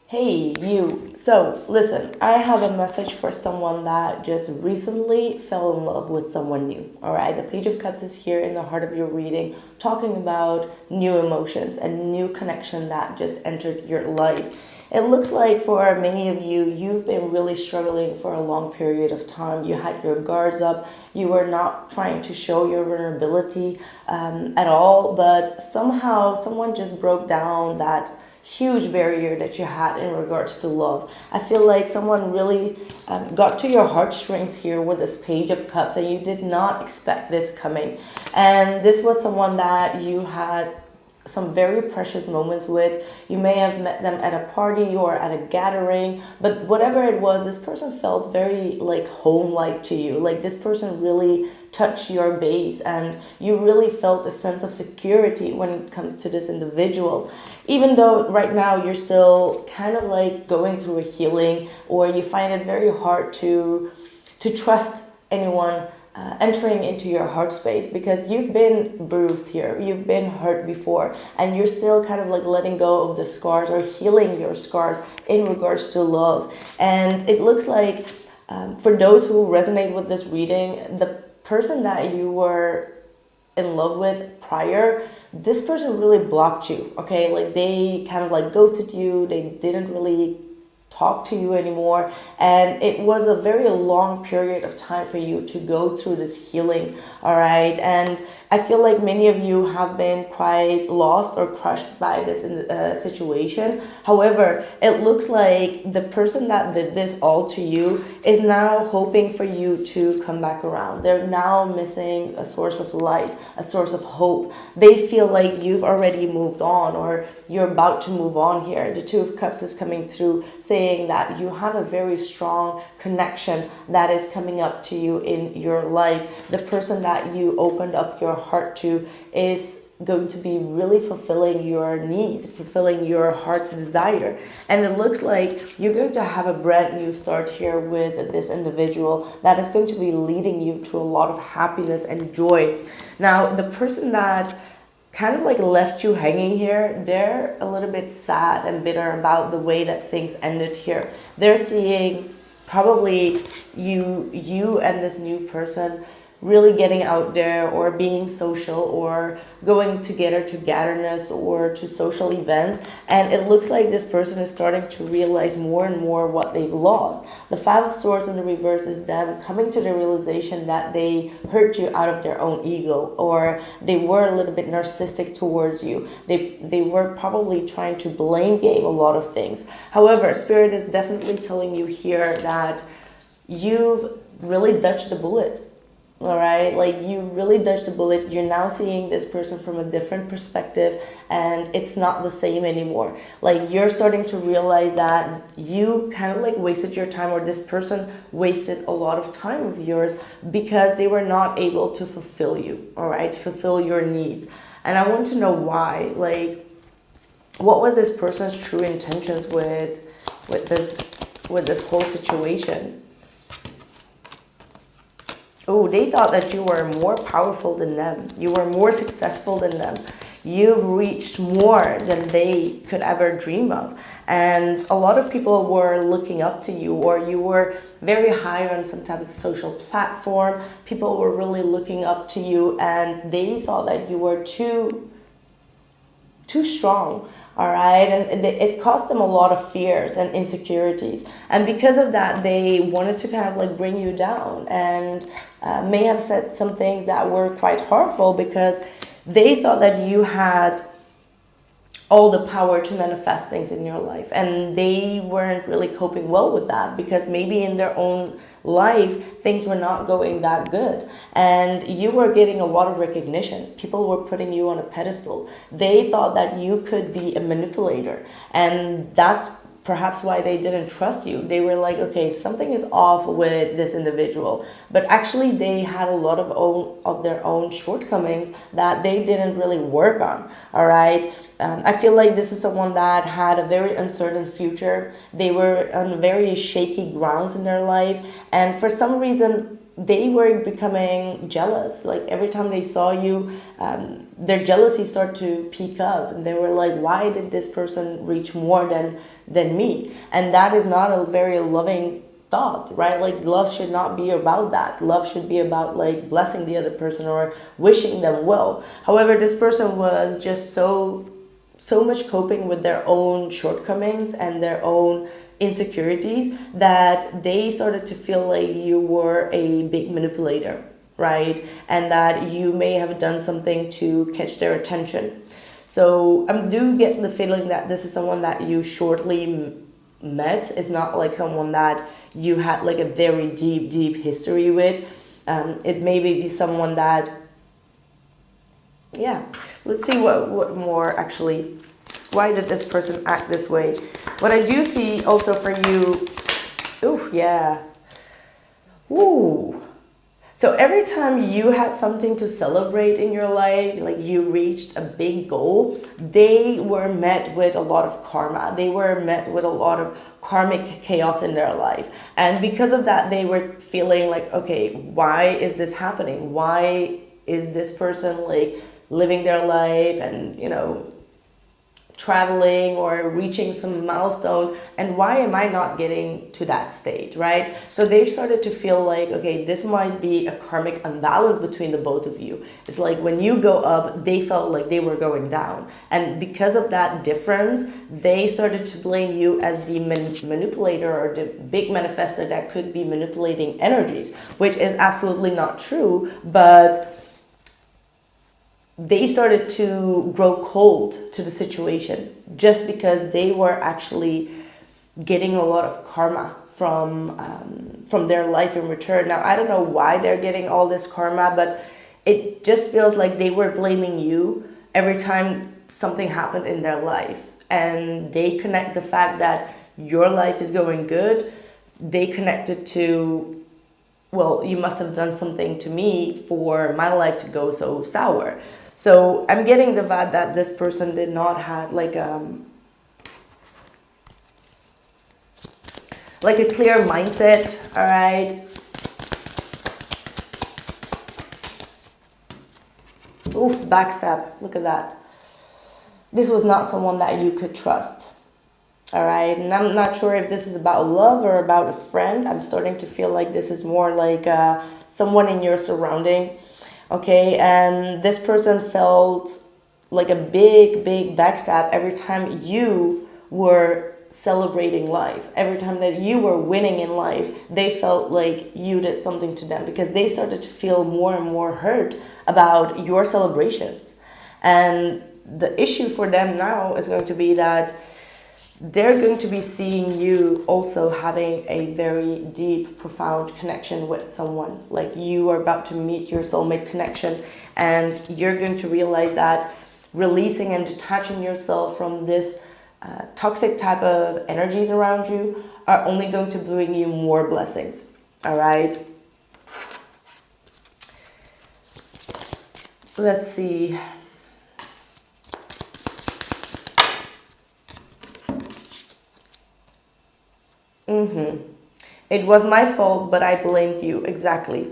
Hey, you. So, listen, I have a message for someone that just recently fell in love with someone new. All right, the Page of Cups is here in the heart of your reading, talking about new emotions and new connection that just entered your life. It looks like for many of you, you've been really struggling for a long period of time. You had your guards up. You were not trying to show your vulnerability at all, but somehow someone just broke down that huge barrier that you had in regards to love. I feel like someone really got to your heartstrings here with this Page of Cups, and you did not expect this coming. And this was someone that you had some very precious moments with. You may have met them at a party or at a gathering, but whatever it was, this person felt very like home-like to you. Like this person really touched your base, and you really felt a sense of security when it comes to this individual. Even though right now you're still kind of like going through a healing, or you find it very hard to trust anyone entering into your heart space, because you've been bruised here, you've been hurt before, and you're still kind of like letting go of the scars or healing your scars in regards to love. And it looks like for those who resonate with this reading, the person that you were in love with prior, this person really blocked you. Okay, like they kind of like ghosted you, they didn't really talk to you anymore, and it was a very long period of time for you to go through this healing. All right, and I feel like many of you have been quite lost or crushed by this situation. However, it looks like the person that did this all to you is now hoping for you to come back around. They're now missing a source of light, a source of hope. They feel like you've already moved on, or you're about to move on here. The Two of Cups is coming through, saying that you have a very strong connection that is coming up to you in your life. The person that you opened up your heart to is going to be really fulfilling your needs, fulfilling your heart's desire. And it looks like you're going to have a brand new start here with this individual that is going to be leading you to a lot of happiness and joy. Now, the person that kind of like left you hanging here, they're a little bit sad and bitter about the way that things ended here. They're seeing probably you and this new person really getting out there, or being social, or going together to gatherness or to social events, and it looks like this person is starting to realize more and more what they've lost. The Five of Swords in the reverse is them coming to the realization that they hurt you out of their own ego, or they were a little bit narcissistic towards you. They were probably trying to blame game a lot of things. However, Spirit is definitely telling you here that you've really dodged the bullet. All right, like you really dodged the bullet. You're now seeing this person from a different perspective, and it's not the same anymore. Like you're starting to realize that you kind of like wasted your time, or this person wasted a lot of time of yours, because they were not able to fulfill you, all right, fulfill your needs. And I want to know why. Like, what was this person's true intentions with this whole situation? Oh, they thought that you were more powerful than them. You were more successful than them. You've reached more than they could ever dream of. And a lot of people were looking up to you, or you were very high on some type of social platform. People were really looking up to you, and they thought that you were too strong. All right, and it caused them a lot of fears and insecurities, and because of that, they wanted to kind of like bring you down, and may have said some things that were quite harmful, because they thought that you had all the power to manifest things in your life, and they weren't really coping well with that, because maybe in their own life things were not going that good, and you were getting a lot of recognition. People were putting you on a pedestal. They thought that you could be a manipulator, and that's perhaps why they didn't trust you. They were like, okay, something is off with this individual, but actually they had a lot of their own shortcomings that they didn't really work on. All right, I feel like this is someone that had a very uncertain future. They were on very shaky grounds in their life, and for some reason they were becoming jealous. Like every time they saw you, their jealousy started to peak up, and they were like, why did this person reach more than me. And that is not a very loving thought, right? Like love should not be about that. Love should be about like blessing the other person or wishing them well. However, this person was just so much coping with their own shortcomings and their own insecurities that they started to feel like you were a big manipulator, right? And that you may have done something to catch their attention. So I do get the feeling that this is someone that you shortly met. It's not like someone that you had like a very deep history with. It may be someone that, yeah, let's see what more actually. Why did this person act this way? What I do see also for you, ooh, yeah. Ooh. So every time you had something to celebrate in your life, like you reached a big goal, they were met with a lot of karma. They were met with a lot of karmic chaos in their life. And because of that, they were feeling like, okay, why is this happening? Why is this person like living their life and, you know, traveling or reaching some milestones, and why am I not getting to that state, right? So they started to feel like, okay, this might be a karmic imbalance between the both of you. It's like when you go up, they felt like they were going down, and because of that difference, they started to blame you as the manipulator or the big manifestor that could be manipulating energies, which is absolutely not true. But they started to grow cold to the situation just because they were actually getting a lot of karma from their life in return. Now, I don't know why they're getting all this karma, but it just feels like they were blaming you every time something happened in their life. And they connect the fact that your life is going good, they connect it to, well, you must have done something to me for my life to go so sour. So I'm getting the vibe that this person did not have like a clear mindset, all right? Oof, backstab, look at that. This was not someone that you could trust, all right? And I'm not sure if this is about love or about a friend. I'm starting to feel like this is more like someone in your surrounding. Okay, and this person felt like a big backstab every time you were celebrating life. Every time that you were winning in life, they felt like you did something to them because they started to feel more and more hurt about your celebrations. And the issue for them now is going to be that they're going to be seeing you also having a very deep, profound connection with someone. Like you are about to meet your soulmate connection, and you're going to realize that releasing and detaching yourself from this toxic type of energies around you are only going to bring you more blessings. All right. Let's see. It was my fault, but I blamed you. Exactly.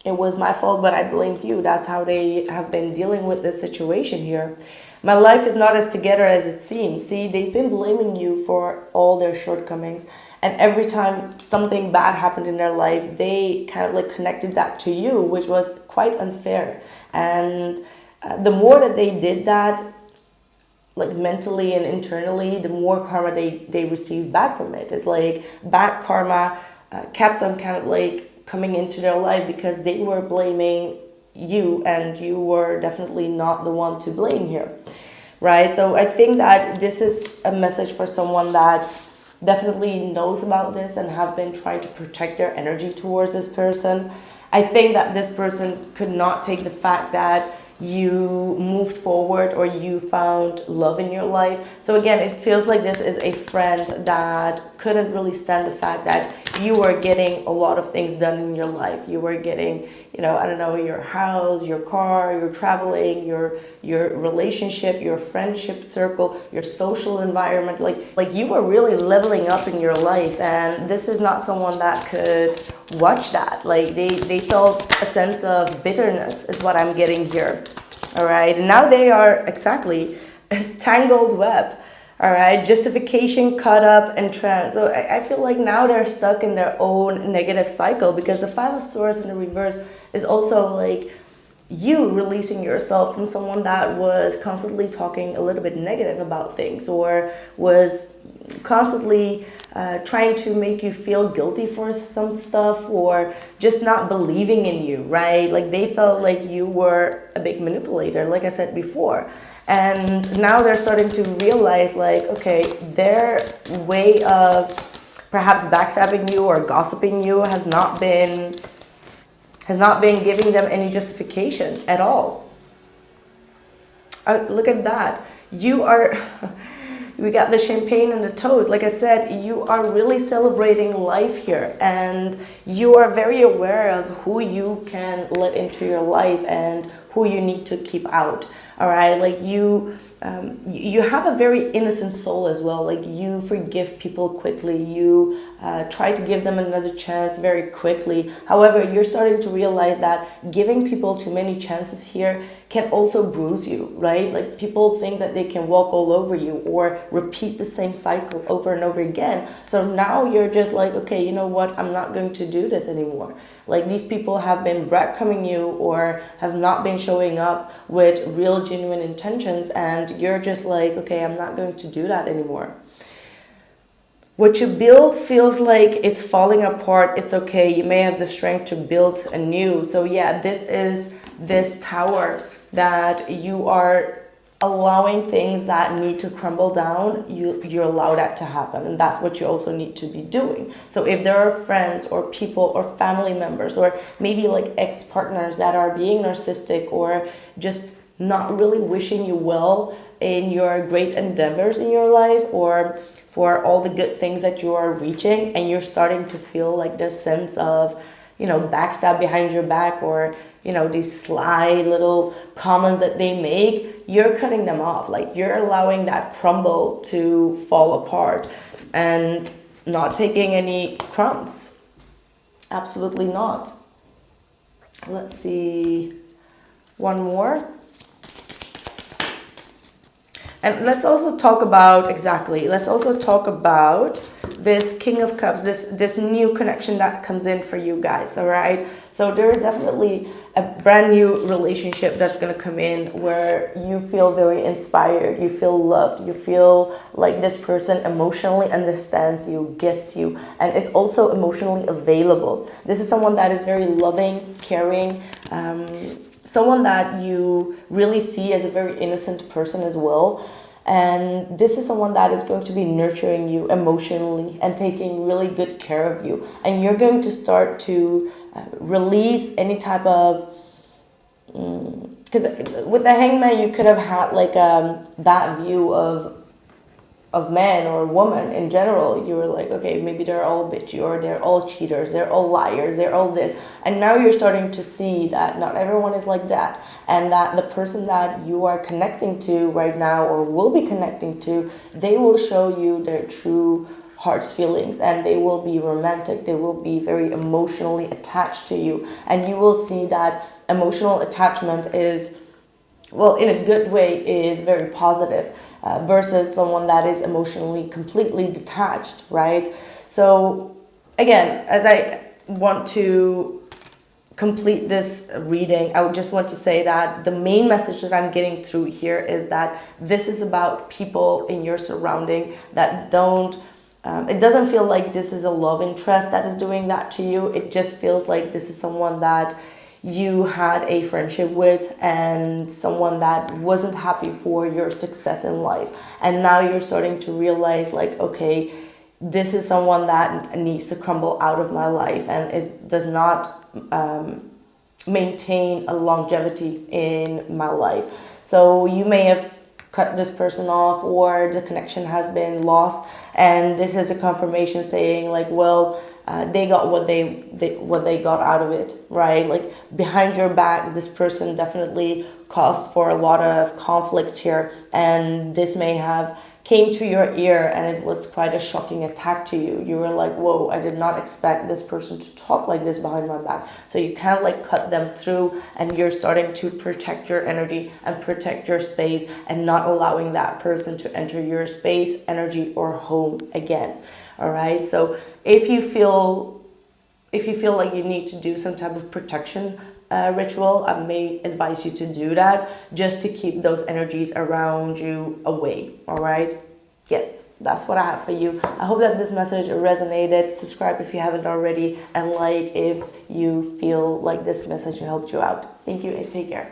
It was my fault, but I blamed you. That's how they have been dealing with this situation here. My life is not as together as it seems. See, they've been blaming you for all their shortcomings. And every time something bad happened in their life, they kind of like connected that to you, which was quite unfair. And the more that they did that, like mentally and internally, the more karma they received back from it. It's like bad karma kept on kind of like coming into their life because they were blaming you, and you were definitely not the one to blame here, right? So I think that this is a message for someone that definitely knows about this and have been trying to protect their energy towards this person. I think that this person could not take the fact that you moved forward or you found love in your life. So again, it feels like this is a friend that couldn't really stand the fact that you were getting a lot of things done in your life. You were getting, you know, I don't know, your house, your car, your traveling, your relationship, your friendship circle, your social environment. Like you were really leveling up in your life, and this is not someone that could watch that. Like they felt a sense of bitterness is what I'm getting here. All right, and now they are exactly a tangled web. All right, justification, caught up, and trance. So I feel like now they're stuck in their own negative cycle, because the Five of Swords in the reverse is also like you releasing yourself from someone that was constantly talking a little bit negative about things, or was constantly trying to make you feel guilty for some stuff, or just not believing in you, right? Like they felt like you were a big manipulator, like I said before. And now they're starting to realize, like, okay, their way of perhaps backstabbing you or gossiping you has not been giving them any justification at all. Look at that. You are, we got the champagne and the toast. Like I said, you are really celebrating life here, and you are very aware of who you can let into your life and who you need to keep out. All right, like you have a very innocent soul as well. Like you forgive people quickly. You try to give them another chance very quickly. However, you're starting to realize that giving people too many chances here can also bruise you, right? Like people think that they can walk all over you or repeat the same cycle over and over again. So now you're just like, okay, you know what? I'm not going to do this anymore. Like these people have been breadcrumbing you or have not been showing up with real genuine intentions, and you're just like, okay, I'm not going to do that anymore. What you build feels like it's falling apart. It's okay. You may have the strength to build anew. So yeah, this is this tower that you are allowing things that need to crumble down. You allow that to happen, and that's what you also need to be doing. So if there are friends or people or family members, or maybe like ex-partners that are being narcissistic or just not really wishing you well in your great endeavors in your life, or for all the good things that you are reaching, and you're starting to feel like this sense of, you know, backstab behind your back, or, you know, these sly little comments that they make, you're cutting them off. Like you're allowing that crumble to fall apart and not taking any crumbs. Absolutely not. Let's see, one more. And let's also talk about, let's also talk about this King of Cups, this new connection that comes in for you guys, all right? So there is definitely a brand new relationship that's going to come in where you feel very inspired, you feel loved, you feel like this person emotionally understands you, gets you, and is also emotionally available. This is someone that is very loving, caring, someone that you really see as a very innocent person as well. And this is someone that is going to be nurturing you emotionally and taking really good care of you. And you're going to start to release any type of... Because with the Hangman, you could have had like that view of man or woman in general. You were like, okay, maybe they're all bitchy, or they're all cheaters, they're all liars, they're all this. And now you're starting to see that not everyone is like that, and that the person that you are connecting to right now, or will be connecting to, they will show you their true heart's feelings, and they will be romantic, they will be very emotionally attached to you, and you will see that emotional attachment is, well, in a good way, is very positive. Versus someone that is emotionally completely detached, right? So again, as I want to complete this reading, I would just want to say that the main message that I'm getting through here is that this is about people in your surrounding that don't, it doesn't feel like this is a love interest that is doing that to you. It just feels like this is someone that you had a friendship with, and someone that wasn't happy for your success in life. And now you're starting to realize, like, okay, this is someone that needs to crumble out of my life, and does not maintain a longevity in my life. So you may have cut this person off, or the connection has been lost, and this is a confirmation saying, like, well, they got what they got out of it, right? Like behind your back, this person definitely caused for a lot of conflicts here, and this may have came to your ear and it was quite a shocking attack to you. You were like, whoa, I did not expect this person to talk like this behind my back. So you kind of like cut them through, and you're starting to protect your energy and protect your space and not allowing that person to enter your space, energy, or home again. All right. So if you feel like you need to do some type of protection ritual, I may advise you to do that just to keep those energies around you away. All right. Yes, that's what I have for you. I hope that this message resonated. Subscribe if you haven't already, and like if you feel like this message helped you out. Thank you and take care.